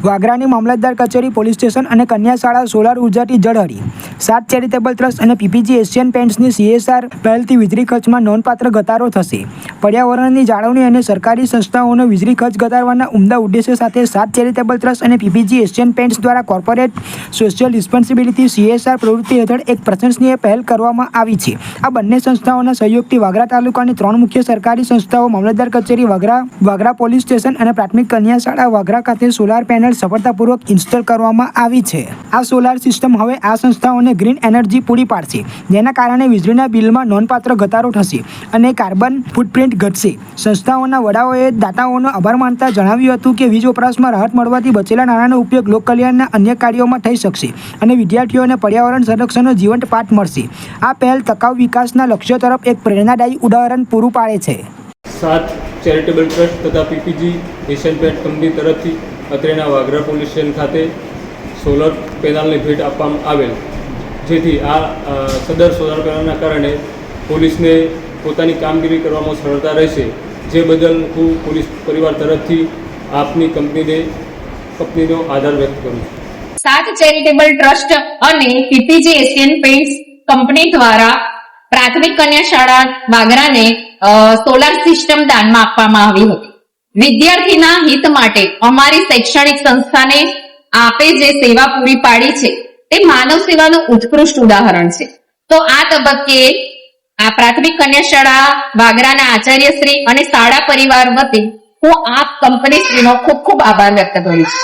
વાગરાની મામલતદાર કચેરી, police station અને કન્યા શાળા સોલાર ઉર્જાથી ઝળહળી. 7 ચેરિટેબલ ટ્રસ્ટ અને પીપીજી એશિયન પેઇન્ટ્સની CSR પહેલથી વીજળી ખર્ચમાં નોંધપાત્ર ઘટાડો થશે. પર્યાવરણની જાળવણી અને સરકારી સંસ્થાઓનો વીજળી ખર્ચ ઘટાડવાના ઉમદા ઉદ્દેશ્ય સાથે 7 ચેરિટેબલ ટ્રસ્ટ અને પીપીજી એશિયન પેઇન્ટ્સ દ્વારા કોર્પોરેટ સોશિયલ રિસ્પોન્સિબિલિટી CSR પ્રવૃત્તિ હેઠળ એક પ્રશંસનીય પહેલ કરવામાં આવી છે. આ બંને સંસ્થાઓના સહયોગથી વાગરા તાલુકાની 3 મુખ્ય સરકારી સંસ્થાઓ, મામલતદાર કચેરી વાગરા પોલીસ સ્ટેશન અને પ્રાથમિક કન્યા શાળા વાગરા ખાતે સોલાર પેનલ સફળતાપૂર્વક ઇન્સ્ટોલ કરવામાં આવી છે. આ સોલાર સિસ્ટમ હવે આ સંસ્થાઓને ગ્રીન એનર્જી પૂરી પાડશે, જેના કારણે વીજળીના બિલમાં નોંધપાત્ર ઘટાડો થશે અને કાર્બન ફૂટપ્રિન્ટ ઘટશે. સંસ્થાઓના વડાઓએ દાતાઓનો આભાર માનતા જણાવ્યું હતું કે વીજ વપરાશમાં રાહત મળવાથી બચેલા નાણાંનો ઉપયોગ લોકકલ્યાણના અન્ય કાર્યોમાં થઈ શકશે અને વિદ્યાર્થીઓને પર્યાવરણ સંરક્ષણનો જીવંત પાઠ મળશે. આ પહેલ ટકાઉ વિકાસના લક્ષ્યો તરફ એક પ્રેરણાદાયી ઉદાહરણ પૂરું પાડે છે. 7 ચેરિટેબલ ટ્રસ્ટ તથા પીપીજી એશિયન પેઇન્ટ કંપની તરફથી અત્રેના વાગરા પોલીસ સ્ટેશન ખાતે સોલર પેનલની ભેટ આપવામાં આવેલ, જેથી આ સદર સોલર પેનલના કારણે પોલીસને પોતાની કામગીરી કરવામાં સરળતા રહેશે. જે બદલ હું પોલીસ પરિવાર તરફથી આપની કંપનીનો આભાર વ્યક્ત કરું છું. 7 ચેરિટેબલ ટ્રસ્ટ અને પીપીજી એશિયન પેઇન્ટ્સ કંપની દ્વારા પ્રાથમિક કન્યા શાળા વાગરાને સોલાર સિસ્ટમ દાનમાં આપવામાં આવી હતી. વિદ્યાર્થીના હિત માટે અમારી શૈક્ષણિક સંસ્થાને આપે જે સેવા પૂરી પાડી છે તે માનવ સેવાનું ઉત્કૃષ્ટ ઉદાહરણ છે. તો આ તબક્કે આ પ્રાથમિક કન્યા શાળા વાગરાના આચાર્યશ્રી અને શાળા પરિવાર વતી હું આ કંપનીશ્રીનો ખૂબ ખૂબ આભાર વ્યક્ત કરું છું.